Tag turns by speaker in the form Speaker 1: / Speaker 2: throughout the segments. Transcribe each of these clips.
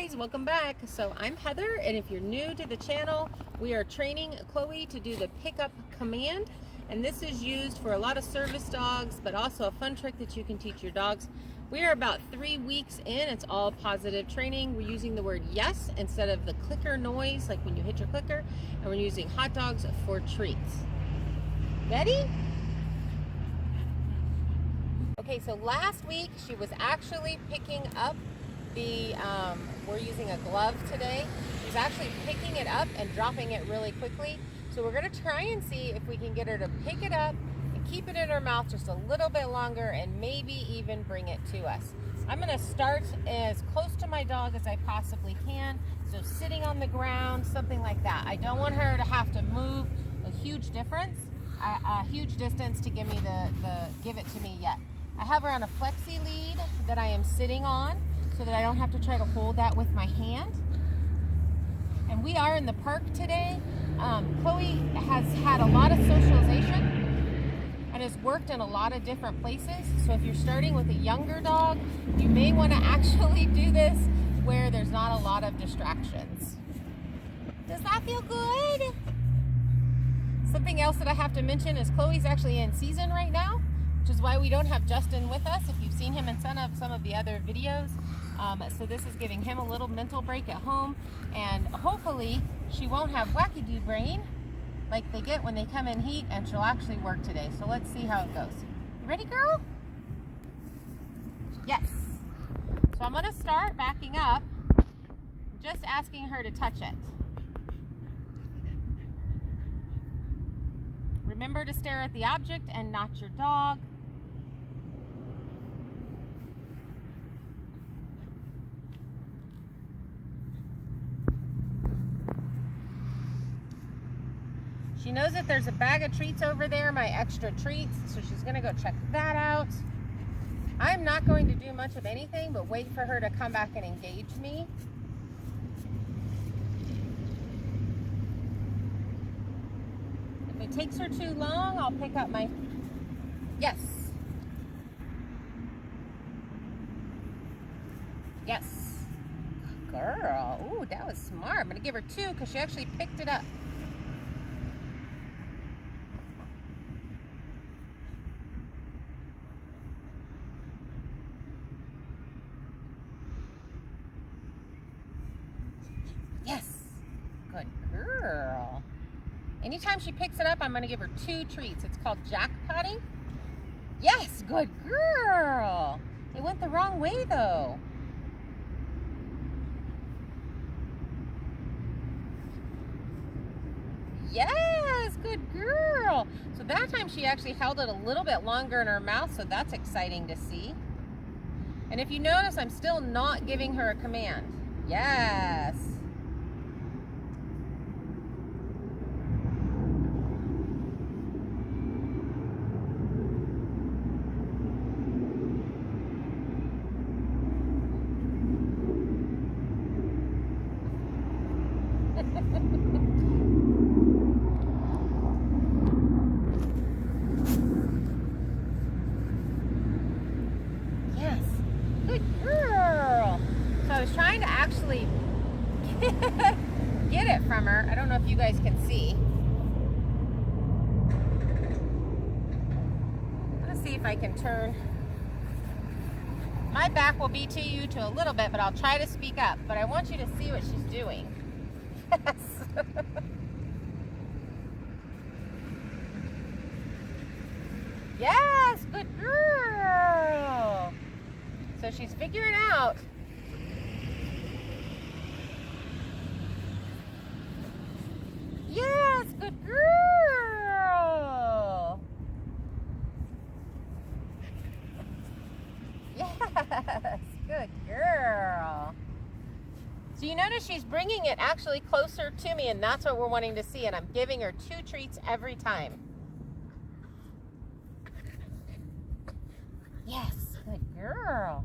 Speaker 1: guys, welcome back. So I'm Heather, and if you're new to the channel, we are training Chloe to do the pickup command, and this is used for a lot of service dogs, but also a fun trick that you can teach your dogs. We are about 3 weeks in. It's all positive training. We're using the word yes instead of the clicker noise, like when you hit your clicker, and we're using hot dogs for treats. Ready? Okay, so last week she was actually picking up we're using a glove today. She's actually picking it up and dropping it really quickly. So we're gonna try and see if we can get her to pick it up and keep it in her mouth just a little bit longer and maybe even bring it to us. I'm gonna start as close to my dog as I possibly can. So sitting on the ground, something like that. I don't want her to have to move a huge distance to give it to me yet. I have her on a flexi lead that I am sitting on, so that I don't have to try to hold that with my hand. And we are in the park today. Chloe has had a lot of socialization and has worked in a lot of different places. So if you're starting with a younger dog, you may want to actually do this where there's not a lot of distractions. Does that feel good? Something else that I have to mention is Chloe's actually in season right now, which is why we don't have Justin with us, if you've seen him in some of the other videos. So this is giving him a little mental break at home, and hopefully she won't have wacky-doo brain like they get when they come in heat, and she'll actually work today. So let's see how it goes. You ready, girl? Yes. So I'm gonna start backing up, just asking her to touch it. Remember to stare at the object and not your dog. She knows that there's a bag of treats over there, my extra treats, so she's gonna go check that out. I'm not going to do much of anything but wait for her to come back and engage me. If it takes her too long, I'll pick up my... Yes. Yes. Girl, ooh, that was smart. I'm gonna give her 2 because she actually picked it up. Yes, good girl. Anytime she picks it up, I'm gonna give her 2 treats. It's called jackpotting. Yes, good girl. It went the wrong way though. Yes, good girl. So that time she actually held it a little bit longer in her mouth, so that's exciting to see. And if you notice, I'm still not giving her a command. Yes. Yes, good girl. So I was trying to actually get it from her. I don't know if you guys can see. Let's see if I can turn. My back will be to you to a little bit, but I'll try to speak up. But I want you to see what she's doing. Yes. Yes, good girl. So she's figuring out. Yes, good girl. Yes, good girl. So you notice she's bringing it actually closer to me, and that's what we're wanting to see, and I'm giving her 2 treats every time. Yes, good girl.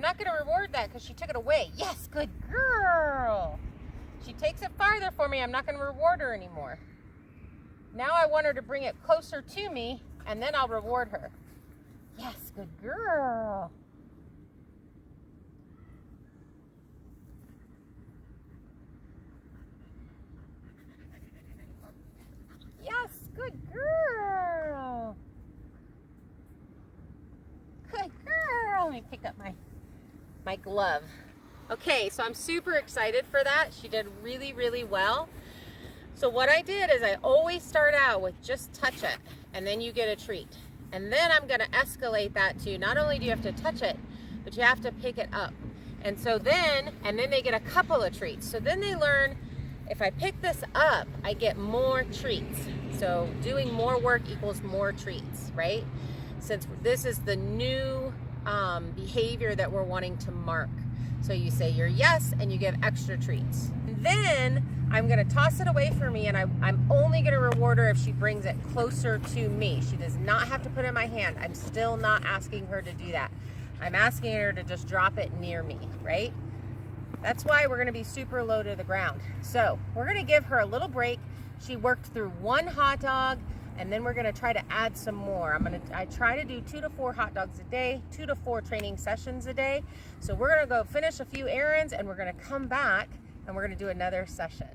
Speaker 1: I'm not going to reward that because she took it away. Yes, good girl. She takes it farther for me. I'm not going to reward her anymore. Now I want her to bring it closer to me, and then I'll reward her. Yes, good girl. Yes, good girl. Good girl. Let me pick up my glove. Okay, so I'm super excited for that. She did really, really well. So what I did is I always start out with just touch it, and then you get a treat. And then I'm gonna escalate that to not only do you have to touch it, but you have to pick it up. And so then they get a couple of treats. So then they learn, if I pick this up, I get more treats. So doing more work equals more treats, right? Since this is the new behavior that we're wanting to mark. So you say your yes and you give extra treats. And then I'm gonna toss it away for me, and I'm only gonna reward her if she brings it closer to me. She does not have to put it in my hand. I'm still not asking her to do that. I'm asking her to just drop it near me, right? That's why we're gonna be super low to the ground. So we're gonna give her a little break. She worked through one hot dog, and then we're gonna try to add some more. I try to do 2 to 4 hot dogs a day, 2 to 4 training sessions a day. So we're gonna go finish a few errands, and we're gonna come back and we're gonna do another session.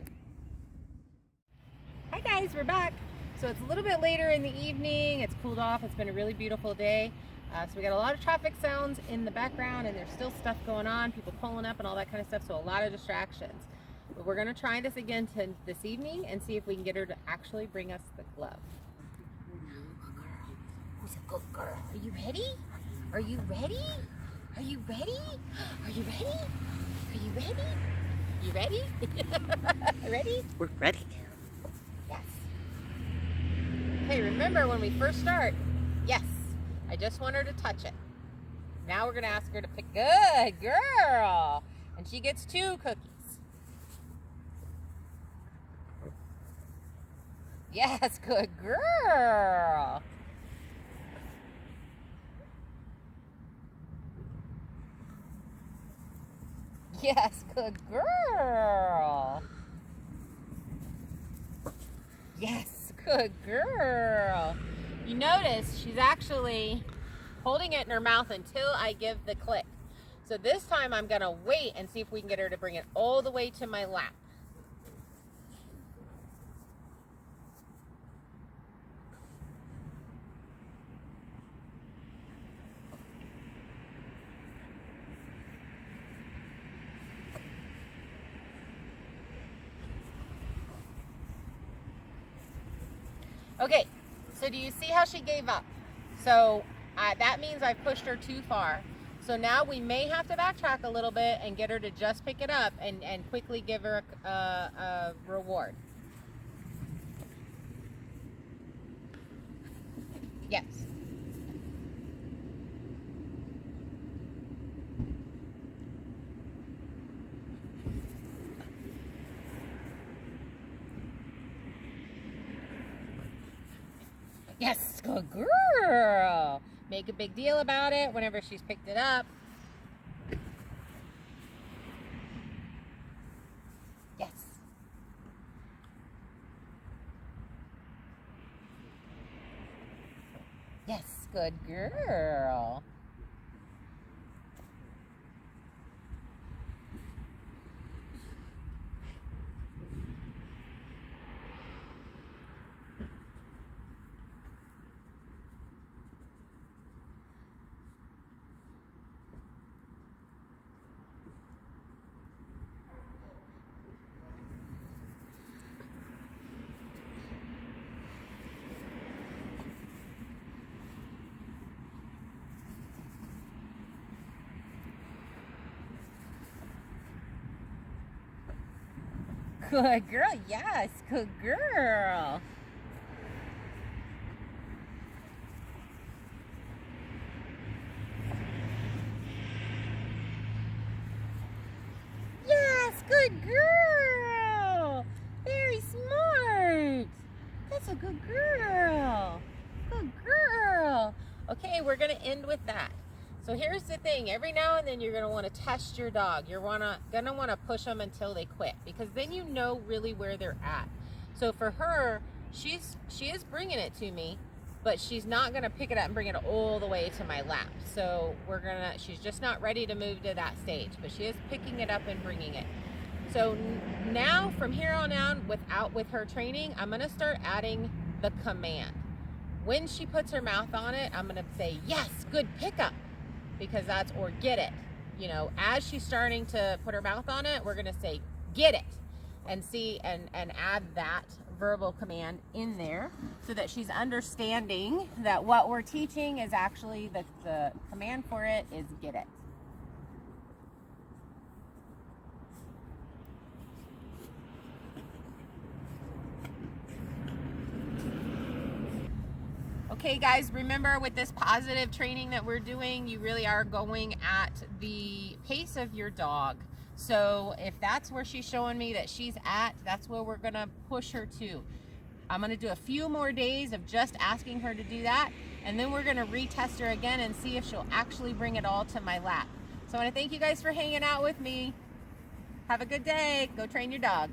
Speaker 1: Hi guys, we're back. So it's a little bit later in the evening. It's cooled off. It's been a really beautiful day. So we got a lot of traffic sounds in the background, and there's still stuff going on, people pulling up and all that kind of stuff. So a lot of distractions. But we're gonna try this again this evening and see if we can get her to actually bring us the glove. Who's a good girl? Are you ready? Are you ready? Are you ready? Are you ready? Are you ready? You ready? Ready?
Speaker 2: We're ready.
Speaker 1: Yes. Hey, remember when we first start? Yes. I just want her to touch it. Now we're going to ask her to pick. Good girl. And she gets 2 cookies. Yes, good girl. Yes, good girl. Yes, good girl. You notice she's actually holding it in her mouth until I give the click. So this time I'm gonna wait and see if we can get her to bring it all the way to my lap. Okay, so do you see how she gave up? So that means I've pushed her too far. So now we may have to backtrack a little bit and get her to just pick it up and quickly give her a reward. Yes. Yes, good girl. Make a big deal about it whenever she's picked it up. Yes. Yes, good girl. Good girl, yes, good girl. Yes, good girl. Very smart. That's a good girl. Good girl. Okay, we're gonna end with that. So here's the thing, every now and then you're gonna wanna test your dog. You're gonna wanna push them until they quit, because then you know really where they're at. So for her, she is bringing it to me, but she's not gonna pick it up and bring it all the way to my lap. So she's just not ready to move to that stage, but she is picking it up and bringing it. So now from here on out, with her training, I'm gonna start adding the command. When she puts her mouth on it, I'm gonna say, yes, good pickup, because that's, or get it. You know, as she's starting to put her mouth on it, we're gonna say, get it, and see, and add that verbal command in there so that she's understanding that what we're teaching is actually the command for it is get it. Okay guys, remember with this positive training that we're doing, you really are going at the pace of your dog. So if that's where she's showing me that she's at, that's where we're gonna push her to. I'm gonna do a few more days of just asking her to do that, and then we're gonna retest her again and see if she'll actually bring it all to my lap. So I wanna thank you guys for hanging out with me. Have a good day. Go train your dog.